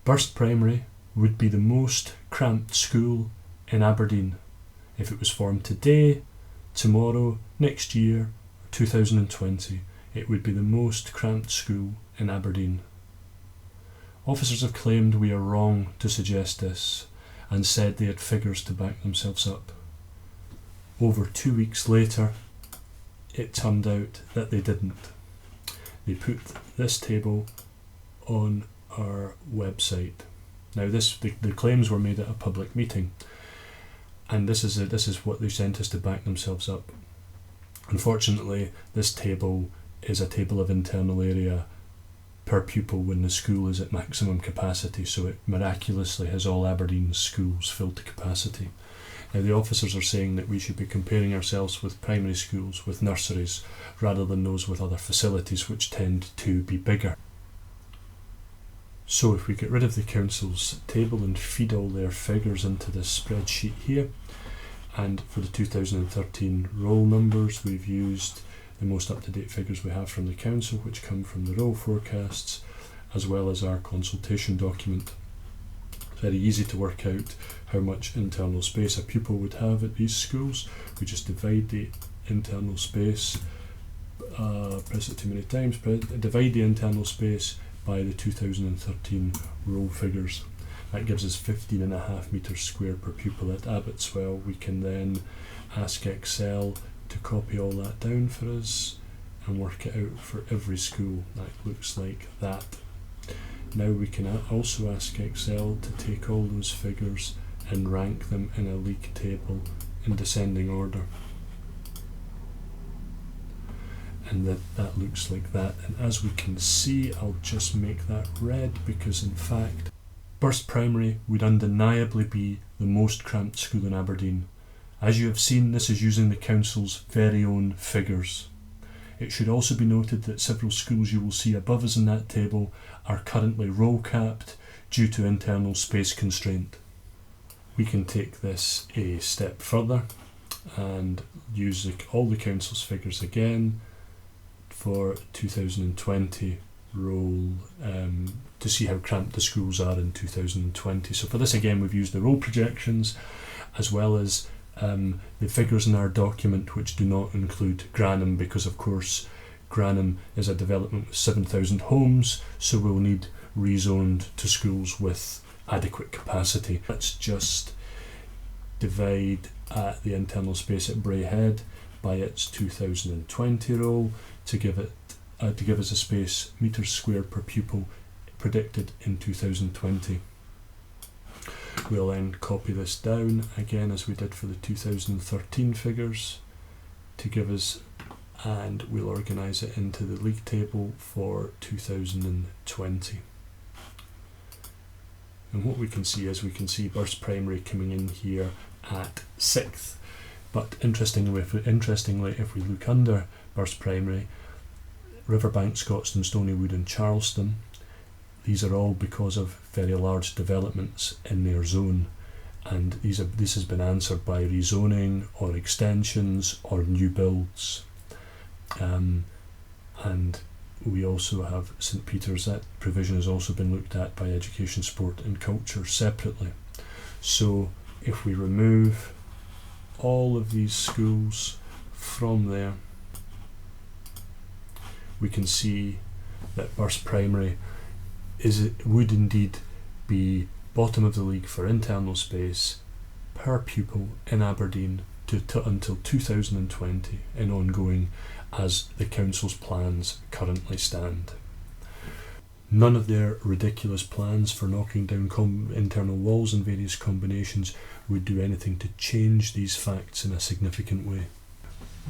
Burst Primary would be the most cramped school in Aberdeen if it was formed today, tomorrow, next year, 2020. It would be the most cramped school in Aberdeen. Officers have claimed we are wrong to suggest this and said they had figures to back themselves up. Over 2 weeks later, it turned out that they didn't. They put this table on our website. Now the claims were made at a public meeting, and this is what they sent us to back themselves up. Unfortunately, this table is a table of internal area per pupil when the school is at maximum capacity, so it miraculously has all Aberdeen schools filled to capacity. Now the officers are saying that we should be comparing ourselves with primary schools, with nurseries, rather than those with other facilities which tend to be bigger. So if we get rid of the council's table and feed all their figures into this spreadsheet here, and for the 2013 roll numbers we've used the most up-to-date figures we have from the council, which come from the roll forecasts, as well as our consultation document. Very easy to work out how much internal space a pupil would have at these schools. We just divide the internal space, press it too many times, divide the internal space by the 2013 roll figures. That gives us 15.5 metres square per pupil at Abbotswell. We can then ask Excel to copy all that down for us and work it out for every school. That looks like that. Now we can also ask Excel to take all those figures and rank them in a league table in descending order. And that looks like that. And as we can see, I'll just make that red because in fact Burst Primary would undeniably be the most cramped school in Aberdeen. As you have seen, this is using the council's very own figures. It should also be noted that several schools you will see above us in that table are currently roll capped due to internal space constraint. We can take this a step further and use all the council's figures again for 2020 roll to see how cramped the schools are in 2020. So for this again we've used the roll projections as well as the figures in our document which do not include Granham, because of course Granham is a development with 7,000 homes, so we'll need rezoned to schools with adequate capacity. Let's just divide the internal space at Braehead by its 2020 roll to give us a space metres squared per pupil predicted in 2020. We'll then copy this down again as we did for the 2013 figures to give us, and we'll organise it into the league table for 2020. And what we can see is we can see Burst Primary coming in here at 6th. But interestingly, if we look under Burst Primary, Riverbank, Scotstoun, Stonywood and Charleston, these are all because of very large developments in their zone, and this has been answered by rezoning or extensions or new builds. And we also have St Peter's. That provision has also been looked at by Education, Sport and Culture separately. So if we remove all of these schools from there, we can see that Burst Primary would indeed be bottom of the league for internal space per pupil in Aberdeen until 2020 and ongoing as the council's plans currently stand. None of their ridiculous plans for knocking down internal walls in various combinations would do anything to change these facts in a significant way.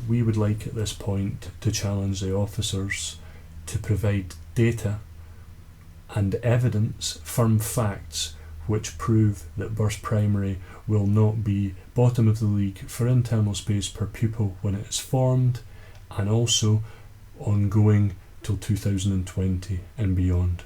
We would like at this point to challenge the officers to provide data and evidence, firm facts, which prove that Burst Primary will not be bottom of the league for internal space per pupil when it is formed, and also ongoing till 2020 and beyond.